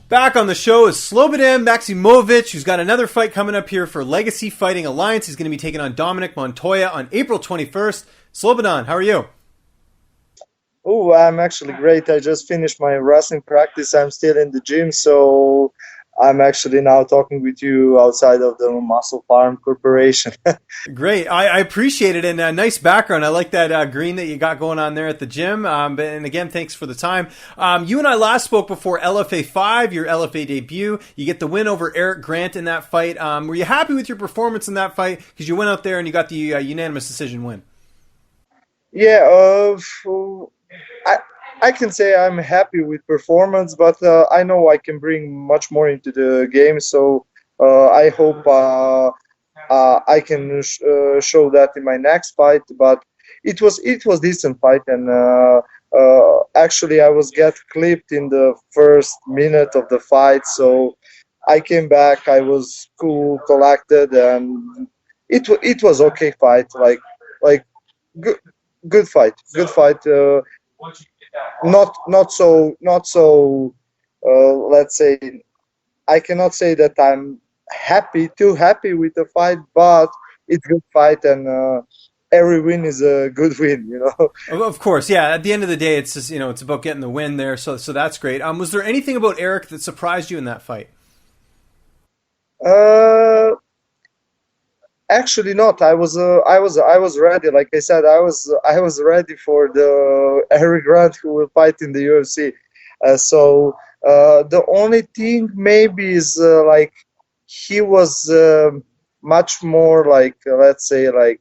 Back on the show is Slobodan Maksimovic, who's got another fight coming up here for Legacy Fighting Alliance. He's going to be taking on Dominic Montoya on April 21st. Slobodan, how are you? Oh, I'm actually great. I just finished my wrestling practice. I'm still in the gym, so I'm actually now talking with you outside of the Muscle Farm Corporation. Great. I appreciate it, and a nice background. I like that green that you got going on there at the gym. And again, thanks for the time. You and I last spoke before LFA 5, your LFA debut. You get the win over Eric Grant in that fight. Were you happy with your performance in that fight? Because you went out there and you got the unanimous decision win. Yeah, I can say I'm happy with performance, but I know I can bring much more into the game. So I hope I can show that in my next fight. But it was decent fight, and actually I was get clipped in the first minute of the fight. So I came back. I was cool, collected, and it was okay fight. Like good fight. Not so. Let's say I cannot say that I'm too happy with the fight, but it's a good fight, and every win is a good win, you know. Of course, yeah. At the end of the day, it's just it's about getting the win there. So that's great. Was there anything about Eric that surprised you in that fight? Actually not. I was ready. Like I said, I was ready for the Eric Grant who will fight in the UFC. The only thing maybe is like he was much more like let's say like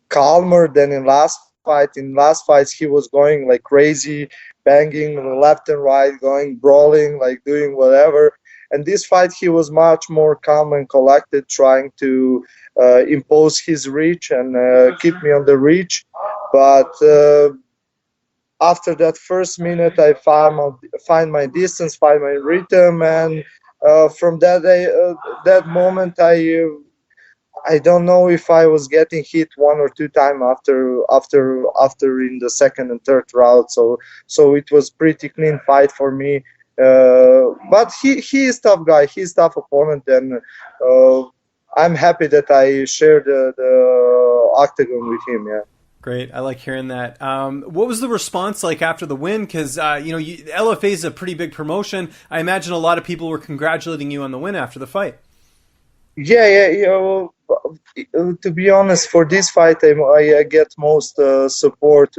calmer than in last fight. In last fights he was going like crazy, banging left and right, going brawling, like doing whatever. And this fight, he was much more calm and collected, trying to impose his reach and keep me on the reach. But after that first minute, I find my distance, find my rhythm, and from that moment, I don't know if I was getting hit one or two times after in the second and third round. So it was pretty clean fight for me. But he is tough guy. He's tough opponent, and I'm happy that I shared the octagon with him. Yeah. Great. I like hearing that. What was the response like after the win? Because LFA is a pretty big promotion. I imagine a lot of people were congratulating you on the win after the fight. Yeah. To be honest, for this fight, I get most support.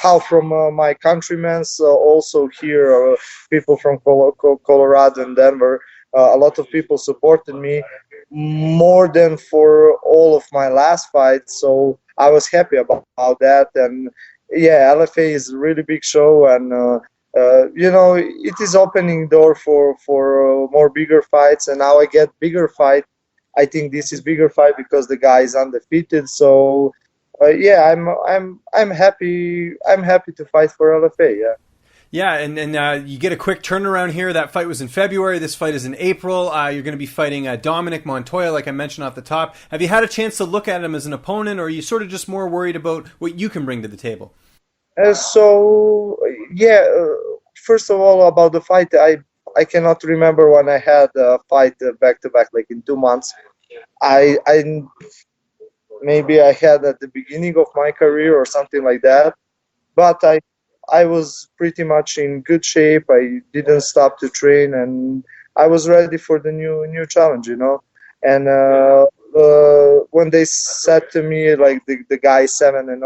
How from my countrymen, also here, people from Colorado and Denver. A lot of people supported me more than for all of my last fights, so I was happy about that. And yeah, LFA is a really big show, and it is opening door for more bigger fights. And now I get bigger fight. I think this is bigger fight because the guy is undefeated. So. Yeah, I'm happy. I'm happy to fight for LFA. Yeah. Yeah, and you get a quick turnaround here. That fight was in February. This fight is in April. You're going to be fighting Dominic Montoya, like I mentioned off the top. Have you had a chance to look at him as an opponent, or are you sort of just more worried about what you can bring to the table? First of all, about the fight, I cannot remember when I had a fight back to back, like in 2 months. Maybe I had at the beginning of my career or something like that, but I was pretty much in good shape. I didn't stop to train, and I was ready for the new challenge, you know. And when they said to me like the guy 7-0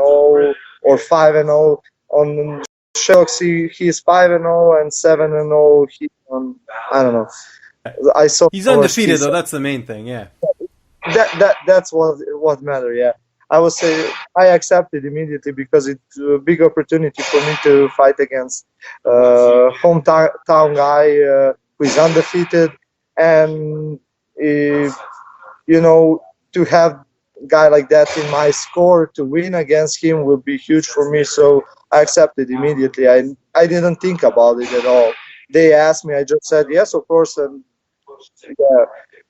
or 5-0 on Shocks, he's 5-0 and 7-0. I don't know. I saw he's undefeated though. That's the main thing. Yeah. That's what matter. Yeah, I accepted immediately because it's a big opportunity for me to fight against hometown guy who is undefeated, and to have a guy like that in my score to win against him will be huge for me. So I accepted immediately. I didn't think about it at all. They asked me, I just said yes, of course, and yeah.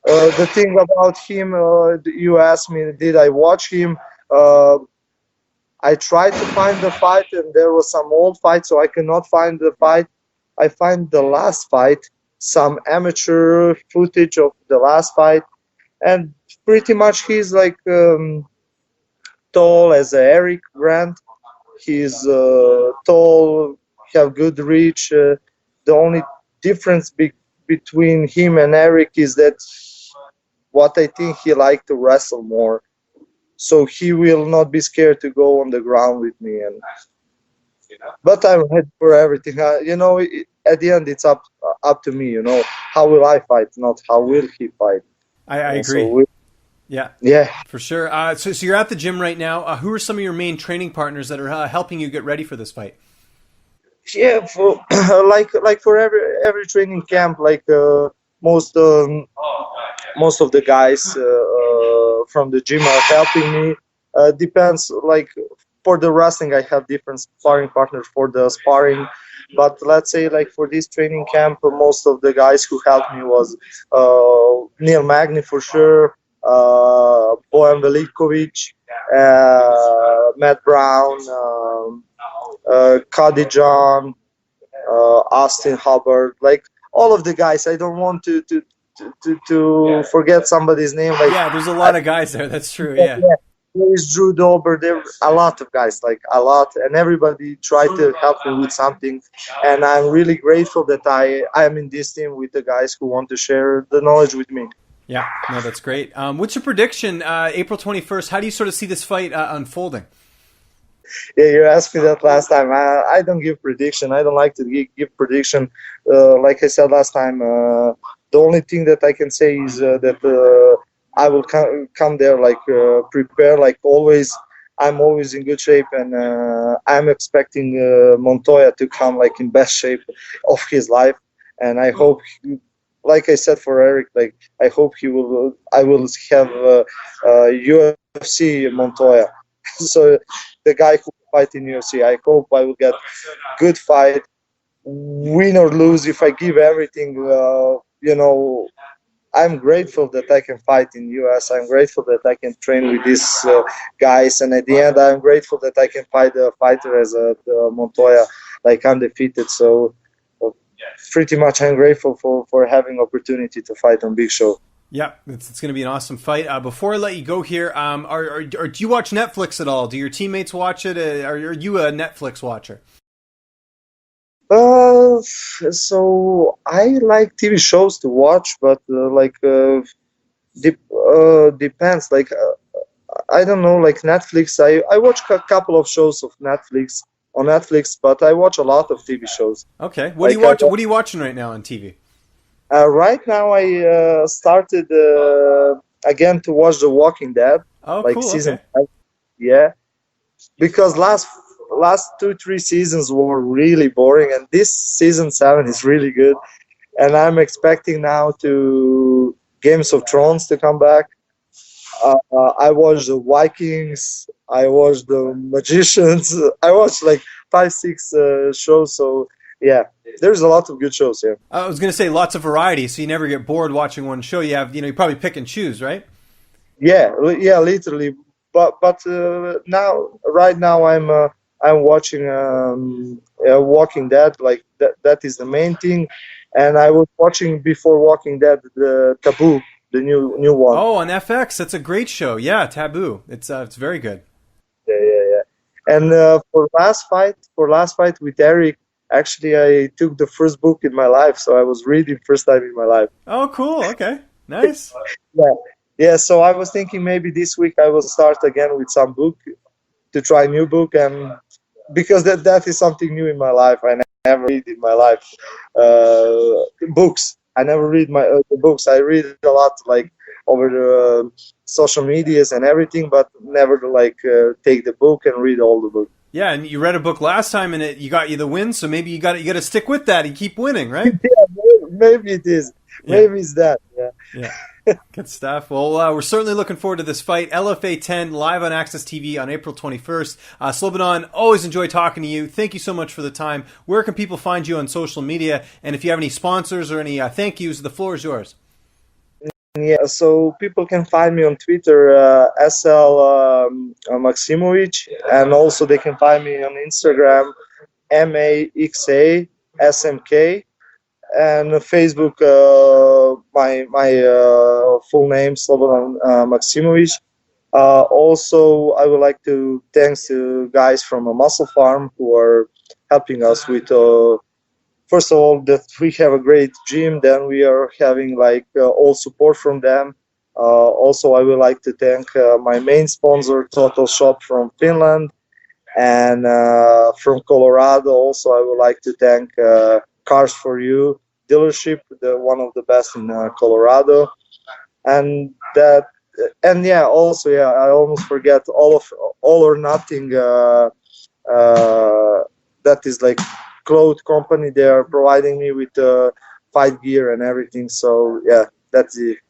The thing about him, you asked me, did I watch him? I tried to find the fight, and there was some old fight, so I cannot find the fight. I find the last fight, some amateur footage of the last fight, and pretty much he's like tall as Eric Grant. He's tall, have good reach. The only difference between him and Eric is that what I think he liked to wrestle more. So he will not be scared to go on the ground with me. But I'm ready for everything. At the end, it's up to me. How will I fight, not how will he fight. I agree. Yeah, for sure. So you're at the gym right now. Who are some of your main training partners that are helping you get ready for this fight? Yeah, for like for every training camp, like most of the guys from the gym are helping me. Depends. Like for the wrestling, I have different sparring partners for the sparring. But let's say like for this training camp, most of the guys who helped me was Neil Magny for sure, Bojan Veljković, Matt Brown, Cody John, Austin Hubbard, like all of the guys. I don't want to forget somebody's name. Like yeah, there's a lot of guys there. That's true. Yeah. There is Drew Dober. There are a lot of guys, like a lot, and everybody tried to help me with something. And I'm really grateful that I am in this team with the guys who want to share the knowledge with me. Yeah, no, that's great. What's your prediction? April 21st. How do you sort of see this fight unfolding? Yeah, you asked me that last time. I don't give prediction. I don't like to give prediction. Like I said last time, the only thing that I can say is that I will come there like prepare like always. I'm always in good shape, and I'm expecting Montoya to come like in best shape of his life. And I hope, like I said for Eric, like I hope he will. I will have UFC Montoya. So the guy who fight in UFC. I hope I will get good fight, win or lose. If I give everything, I'm grateful that I can fight in US. I'm grateful that I can train with these guys, and at the end, I'm grateful that I can fight a fighter as Montoya, like undefeated. So pretty much, I'm grateful for having opportunity to fight on Big Show. Yeah, it's going to be an awesome fight. Before I let you go here, do you watch Netflix at all? Do your teammates watch it? Are you a Netflix watcher? So I like TV shows to watch, but depends. Like I don't know, like Netflix. I watch a couple of shows of Netflix on Netflix, but I watch a lot of TV shows. Okay, what do you watch? What are you watching right now on TV? Right now, I started again to watch The Walking Dead. Oh, like cool. Season Okay. 5. Yeah, because last 2-3 seasons were really boring, and this season 7 is really good. And I'm expecting now to Games of Thrones to come back. I watched the Vikings. I watched the Magicians. I watched like 5-6 shows. So yeah, there's a lot of good shows here. I was going to say lots of variety, so you never get bored watching one show. You have, you probably pick and choose, right? Yeah, literally. But right now, I'm watching Walking Dead. Like that is the main thing. And I was watching before Walking Dead the Taboo, the new one. Oh, on FX, that's a great show. Yeah, Taboo. It's very good. Yeah. And for last fight with Eric, actually I took the first book in my life, so I was reading first time in my life. Oh, cool. Okay, nice. Yeah. So I was thinking maybe this week I will start again with some book to try new book, and because that is something new in my life. I never read in my life books. I never read the books. I read a lot like over the social medias and everything, but never take the book and read all the book. Yeah, and you read a book last time, and you got you the win. So maybe you got to stick with that and keep winning, right? Yeah, maybe it is. Maybe it's that. Yeah. Good stuff. Well, we're certainly looking forward to this fight. LFA 10 live on Access TV on April 21st. Slobodan, always enjoy talking to you. Thank you so much for the time. Where can people find you on social media? And if you have any sponsors or any thank yous, the floor is yours. Yeah, so people can find me on Twitter, SL Maksimovic, and also they can find me on Instagram, MAXA, SMK, and Facebook, my full name Slobodan Maksimovic. Also, I would like to thanks to guys from a muscle farm who are helping us with. First of all, that we have a great gym. Then we are having like all support from them. Also, I would like to thank my main sponsor, Total Shop from Finland, and from Colorado. Also, I would like to thank Cars for You dealership, the one of the best in Colorado, and that. And yeah, also yeah, I almost forget All or Nothing. That is like cloth company. They are providing me with fight gear and everything. So yeah, that's it.